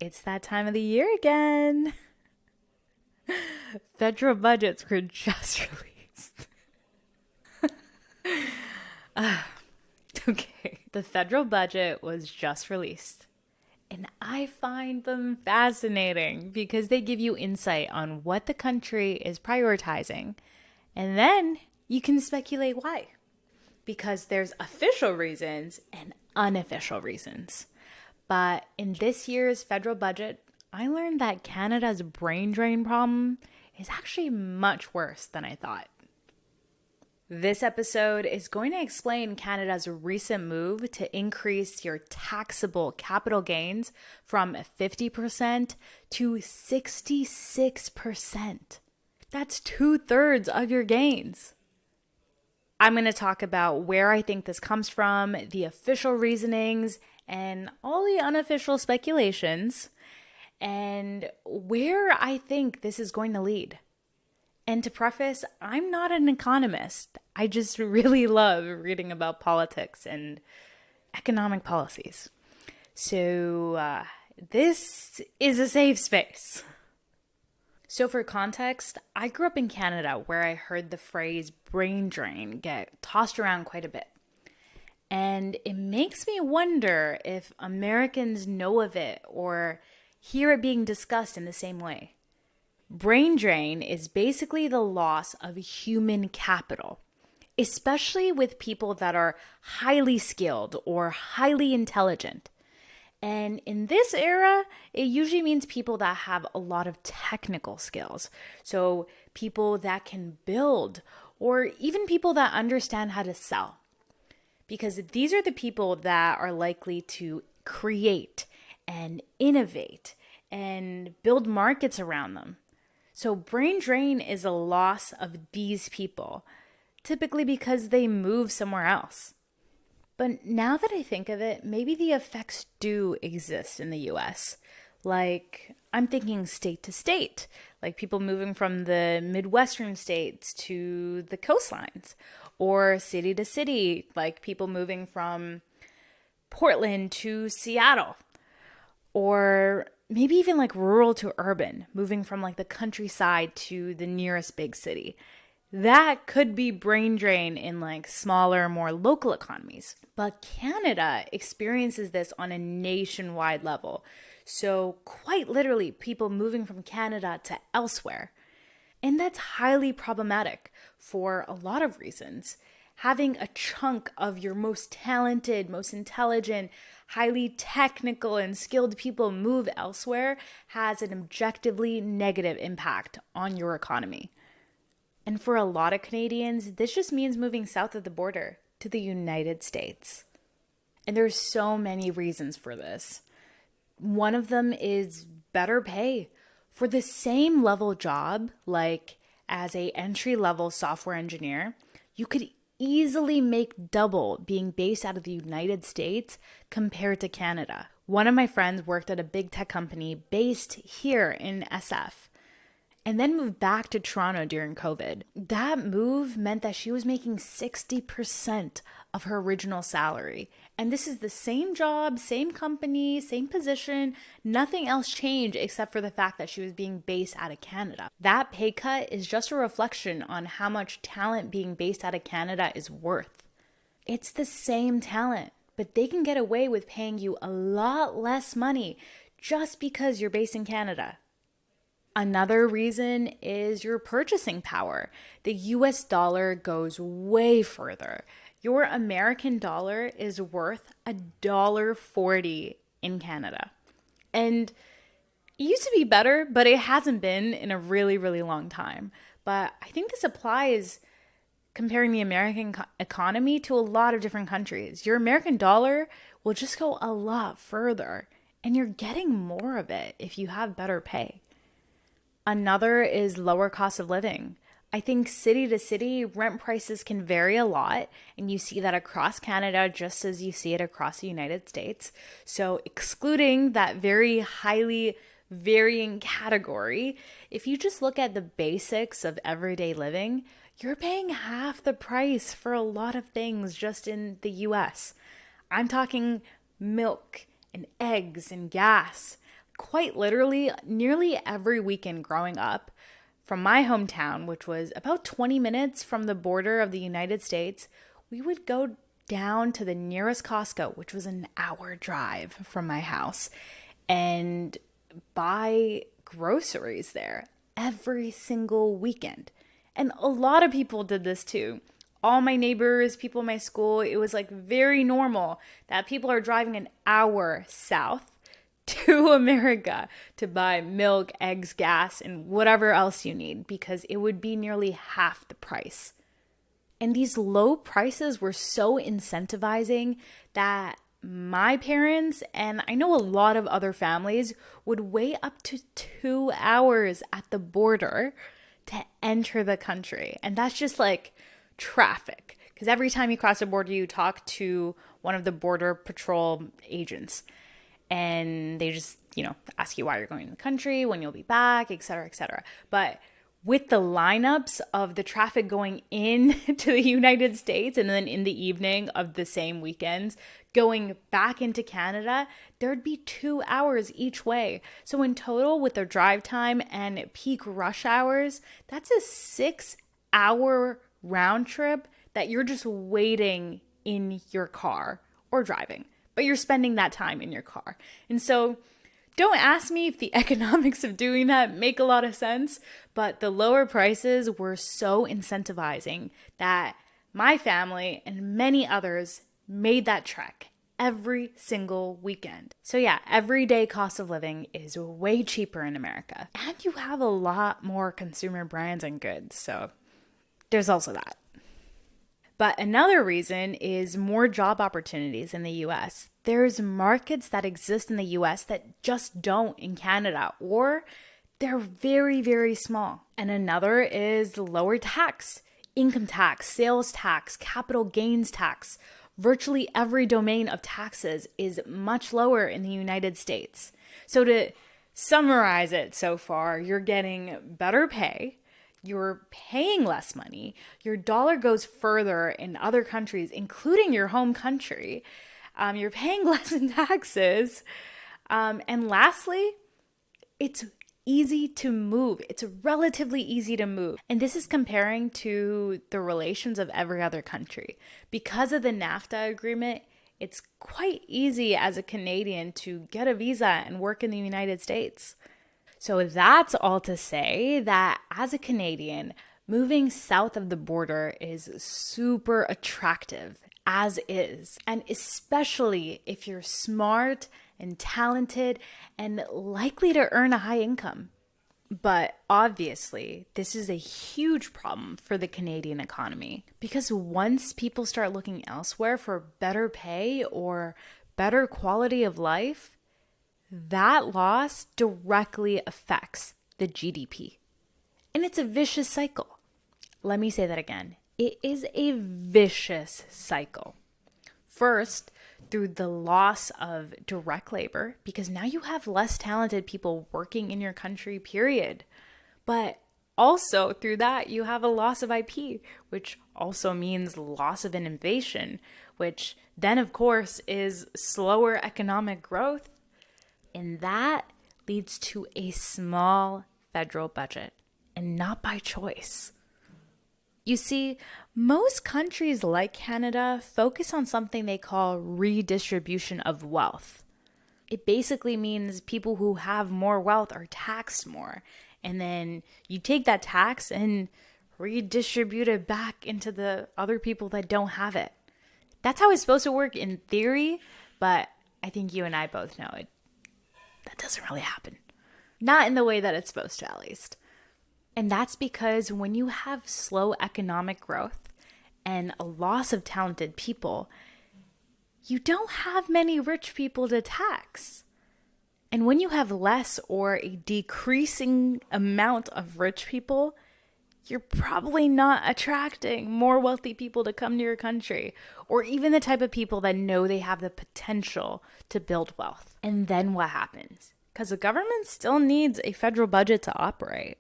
It's that time of the year again. Federal budgets were just released. Okay, the federal budget was just released. And I find them fascinating because they give you insight on what the country is prioritizing. And then you can speculate why. Because there's official reasons and unofficial reasons. But in this year's federal budget, I learned that Canada's brain drain problem is actually much worse than I thought. This episode is going to explain Canada's recent move to increase your taxable capital gains from 50% to 66%. That's 2/3 of your gains. I'm going to talk about where I think this comes from, the official reasonings, and all the unofficial speculations, and where I think this is going to lead. And to preface, I'm not an economist. I just really love reading about politics and economic policies. So this is a safe space. So for context, I grew up in Canada where I heard the phrase brain drain get tossed around quite a bit. And it makes me wonder if Americans know of it or hear it being discussed in the same way. Brain drain is basically the loss of human capital, especially with people that are highly skilled or highly intelligent. And in this era, it usually means people that have a lot of technical skills. So people that can build, or even people that understand how to sell. Because these are the people that are likely to create and innovate and build markets around them. So brain drain is a loss of these people, typically because they move somewhere else. But now that I think of it, maybe the effects do exist in the US. Like, I'm thinking state to state, like people moving from the Midwestern states to the coastlines, or city to city, like people moving from Portland to Seattle, or maybe even like rural to urban, moving from like the countryside to the nearest big city. That could be brain drain in like smaller, more local economies. But Canada experiences this on a nationwide level. So quite literally, people moving from Canada to elsewhere. And that's highly problematic for a lot of reasons. Having a chunk of your most talented, most intelligent, highly technical and skilled people move elsewhere has an objectively negative impact on your economy. And for a lot of Canadians, this just means moving south of the border to the United States. And there's so many reasons for this. One of them is better pay. For the same level job, like as a entry-level software engineer, you could easily make double being based out of the United States compared to Canada. One of my friends worked at a big tech company based here in SF and then moved back to Toronto during COVID. That move meant that she was making 60% of her original salary. And this is the same job, same company, same position. Nothing else changed except for the fact that she was being based out of Canada. That pay cut is just a reflection on how much talent being based out of Canada is worth. It's the same talent, but they can get away with paying you a lot less money just because you're based in Canada. Another reason is your purchasing power. The US dollar goes way further. Your American dollar is worth $1.40 in Canada. And it used to be better, but it hasn't been in a really, really long time. But I think this applies comparing the American economy to a lot of different countries. Your American dollar will just go a lot further, and you're getting more of it if you have better pay. Another is lower cost of living. I think city to city, rent prices can vary a lot, and you see that across Canada just as you see it across the United States. So excluding that very highly varying category, if you just look at the basics of everyday living, you're paying half the price for a lot of things just in the US. I'm talking milk and eggs and gas. quite literally, nearly every weekend growing up, from my hometown, which was about 20 minutes from the border of the United States, we would go down to the nearest Costco, which was an hour drive from my house, and buy groceries there every single weekend. And a lot of people did this too. All my neighbors, people in my school, it was like very normal that people are driving an hour south to America to buy milk, eggs, gas, and whatever else you need because it would be nearly half the price. And these low prices were so incentivizing that my parents, and I know a lot of other families, would wait up to 2 hours at the border to enter the country. And that's just like traffic. Because every time you cross the border, you talk to one of the border patrol agents. And they just, ask you why you're going to the country, when you'll be back, et cetera, et cetera. But with the lineups of the traffic going in to the United States and then in the evening of the same weekends, going back into Canada, there'd be 2 hours each way. So in total, with the drive time and peak rush hours, that's a 6-hour round trip that you're just waiting in your car or driving. But you're spending that time in your car. And so don't ask me if the economics of doing that make a lot of sense, but the lower prices were so incentivizing that my family and many others made that trek every single weekend. So yeah, everyday cost of living is way cheaper in America. And you have a lot more consumer brands and goods. So there's also that. But another reason is more job opportunities in the US. There's markets that exist in the US that just don't in Canada, or they're very, very small. And another is lower tax, income tax, sales tax, capital gains tax. Virtually every domain of taxes is much lower in the United States. So to summarize it so far, you're getting better pay. You're paying less money. Your dollar goes further in other countries, including your home country. You're paying less in taxes. And lastly, it's easy to move. It's relatively easy to move. And this is comparing to the relations of every other country. Because of the NAFTA agreement, it's quite easy as a Canadian to get a visa and work in the United States. So that's all to say that as a Canadian, moving south of the border is super attractive as is. And especially if you're smart and talented and likely to earn a high income. But obviously, this is a huge problem for the Canadian economy because once people start looking elsewhere for better pay or better quality of life, that loss directly affects the GDP. And it's a vicious cycle. Let me say that again. It is a vicious cycle. First, through the loss of direct labor, because now you have less talented people working in your country, period. But also through that, you have a loss of IP, which also means loss of innovation, which then, of course, is slower economic growth. And that leads to a small federal budget, and not by choice. You see, most countries like Canada focus on something they call redistribution of wealth. It basically means people who have more wealth are taxed more, and then you take that tax and redistribute it back into the other people that don't have it. That's how it's supposed to work in theory, but I think you and I both know it. That doesn't really happen. Not in the way that it's supposed to, at least. And that's because when you have slow economic growth and a loss of talented people, you don't have many rich people to tax. And when you have less or a decreasing amount of rich people, you're probably not attracting more wealthy people to come to your country, or even the type of people that know they have the potential to build wealth. And then what happens? Because the government still needs a federal budget to operate.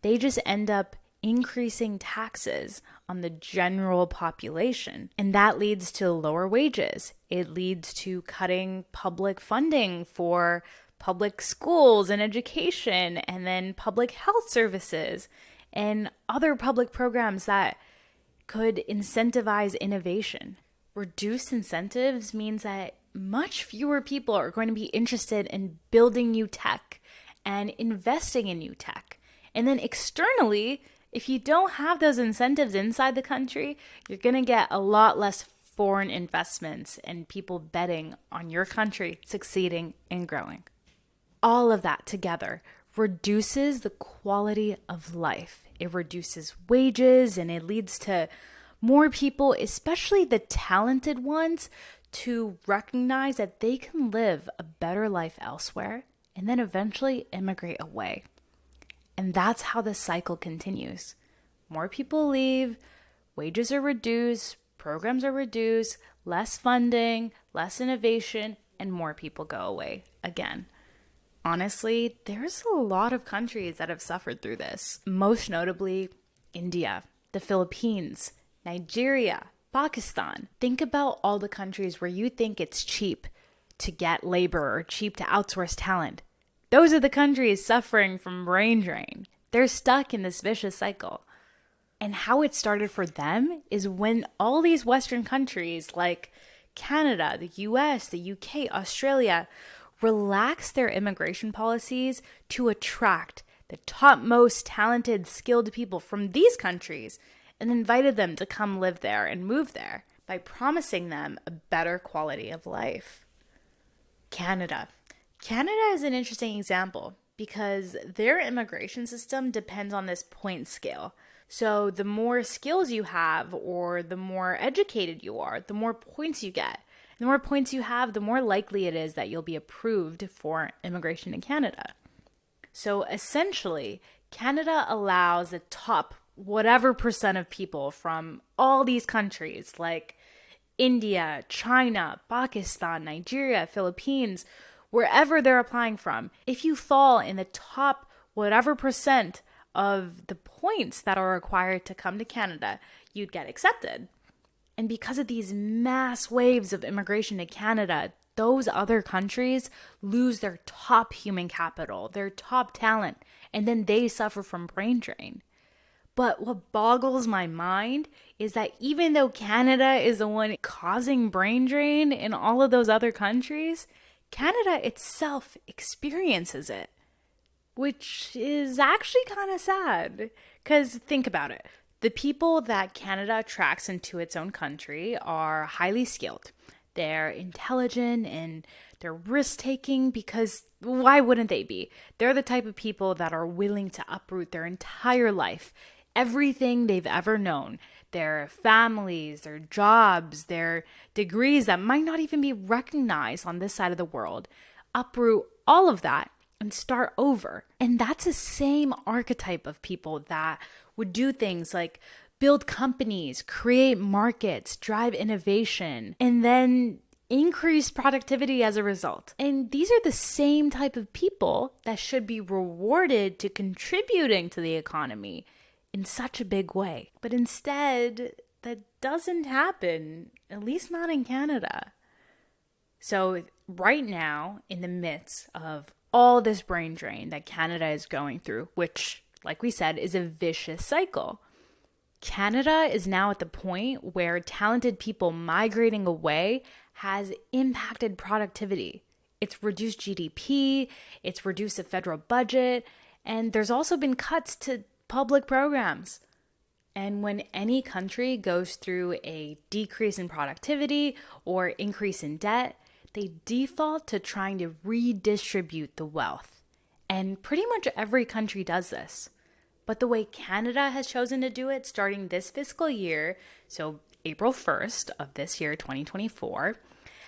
They just end up increasing taxes on the general population. And that leads to lower wages. It leads to cutting public funding for public schools and education, and then public health services and other public programs that could incentivize innovation. Reduced incentives means that much fewer people are going to be interested in building new tech and investing in new tech. And then externally, if you don't have those incentives inside the country, you're going to get a lot less foreign investments and people betting on your country succeeding and growing. All of that together reduces the quality of life. It reduces wages and it leads to more people, especially the talented ones, to recognize that they can live a better life elsewhere and then eventually immigrate away. And that's how the cycle continues. More people leave, wages are reduced, programs are reduced, less funding, less innovation, and more people go away again. Honestly, there's a lot of countries that have suffered through this. Most notably, India, the Philippines, Nigeria, Pakistan. Think about all the countries where you think it's cheap to get labor or cheap to outsource talent. Those are the countries suffering from brain drain. They're stuck in this vicious cycle. And how it started for them is when all these Western countries like Canada, the US, the UK, Australia relaxed their immigration policies to attract the topmost talented, skilled people from these countries and invited them to come live there and move there by promising them a better quality of life. Canada. Canada is an interesting example because their immigration system depends on this point scale. So the more skills you have or the more educated you are, the more points you get. The more points you have, the more likely it is that you'll be approved for immigration in Canada. So essentially, Canada allows the top whatever percent of people from all these countries like India, China, Pakistan, Nigeria, Philippines, wherever they're applying from, if you fall in the top whatever percent of the points that are required to come to Canada, you'd get accepted. And because of these mass waves of immigration to Canada, those other countries lose their top human capital, their top talent, and then they suffer from brain drain. But what boggles my mind is that even though Canada is the one causing brain drain in all of those other countries, Canada itself experiences it, which is actually kind of sad. Because think about it. The people that Canada attracts into its own country are highly skilled. They're intelligent and they're risk-taking because why wouldn't they be? They're the type of people that are willing to uproot their entire life, everything they've ever known, their families, their jobs, their degrees that might not even be recognized on this side of the world, uproot all of that and start over. And that's the same archetype of people that would do things like build companies, create markets, drive innovation, and then increase productivity as a result. And these are the same type of people that should be rewarded to contributing to the economy in such a big way. But instead, that doesn't happen, at least not in Canada. So right now, in the midst of all this brain drain that Canada is going through, which, like we said, is a vicious cycle, Canada is now at the point where talented people migrating away has impacted productivity. It's reduced GDP, it's reduced the federal budget, and there's also been cuts to public programs. And when any country goes through a decrease in productivity or increase in debt, they default to trying to redistribute the wealth. And pretty much every country does this. But the way Canada has chosen to do it starting this fiscal year, so April 1st of this year, 2024,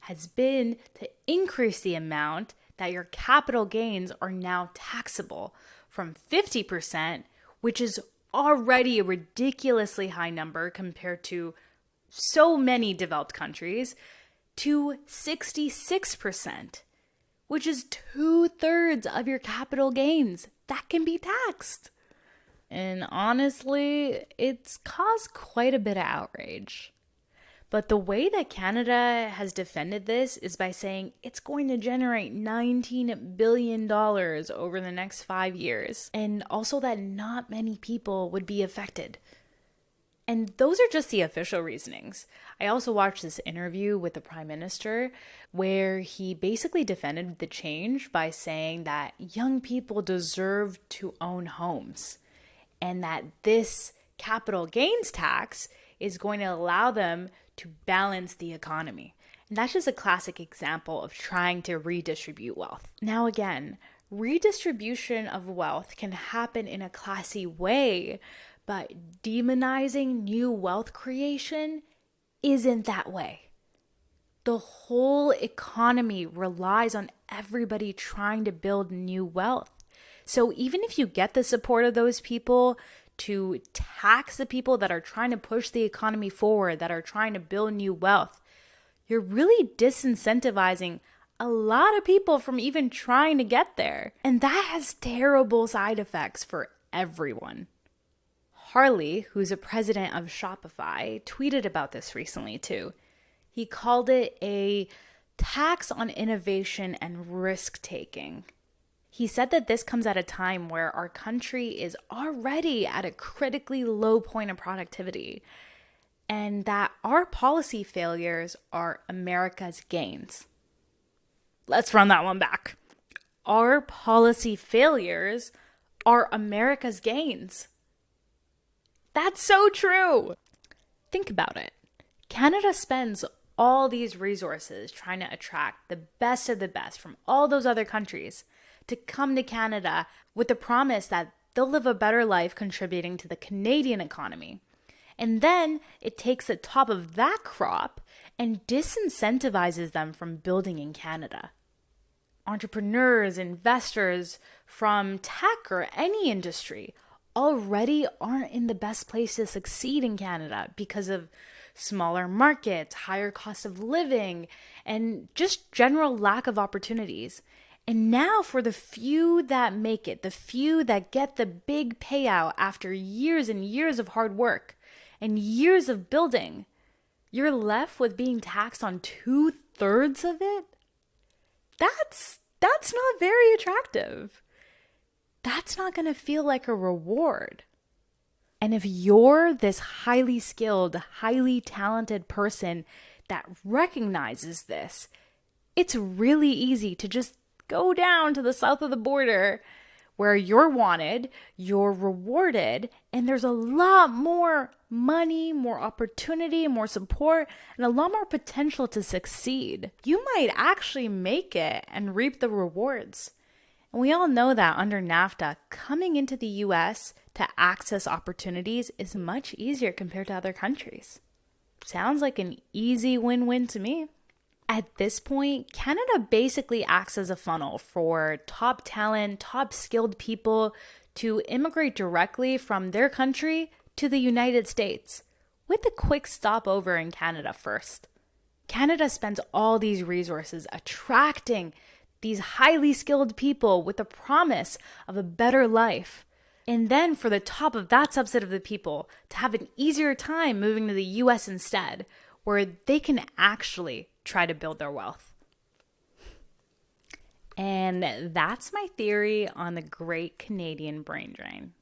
has been to increase the amount that your capital gains are now taxable from 50%, which is already a ridiculously high number compared to so many developed countries, to 66%, which is 2/3 of your capital gains that can be taxed. And honestly, it's caused quite a bit of outrage. But the way that Canada has defended this is by saying it's going to generate $19 billion over the next 5 years, and also that not many people would be affected. And those are just the official reasonings. I also watched this interview with the Prime Minister where he basically defended the change by saying that young people deserve to own homes and that this capital gains tax is going to allow them to balance the economy. And that's just a classic example of trying to redistribute wealth. Now, again, redistribution of wealth can happen in a classy way, but demonizing new wealth creation isn't that way. The whole economy relies on everybody trying to build new wealth. So even if you get the support of those people to tax the people that are trying to push the economy forward, that are trying to build new wealth, you're really disincentivizing a lot of people from even trying to get there. And that has terrible side effects for everyone. Harley, who's a president of Shopify, tweeted about this recently too. He called it a tax on innovation and risk-taking. He said that this comes at a time where our country is already at a critically low point of productivity, and that our policy failures are America's gains. Let's run that one back. Our policy failures are America's gains. That's so true. Think about it. Canada spends all these resources trying to attract the best of the best from all those other countries to come to Canada with the promise that they'll live a better life contributing to the Canadian economy. And then it takes the top of that crop and disincentivizes them from building in Canada. Entrepreneurs, investors from tech or any industry already aren't in the best place to succeed in Canada because of smaller markets, higher cost of living, and just general lack of opportunities. And now for the few that make it, the few that get the big payout after years and years of hard work and years of building, you're left with being taxed on 2/3 of it? That's not very attractive. That's not going to feel like a reward. And if you're this highly skilled, highly talented person that recognizes this, it's really easy to just go down to the south of the border where you're wanted, you're rewarded, and there's a lot more money, more opportunity, more support, and a lot more potential to succeed. You might actually make it and reap the rewards. And we all know that under NAFTA, coming into the US to access opportunities is much easier compared to other countries. Sounds like an easy win-win to me. At this point, Canada basically acts as a funnel for top talent, top skilled people to immigrate directly from their country to the United States, with a quick stopover in Canada first. Canada spends all these resources attracting these highly skilled people with the promise of a better life. And then for the top of that subset of the people to have an easier time moving to the US instead, where they can actually try to build their wealth. And that's my theory on the Great Canadian Brain Drain.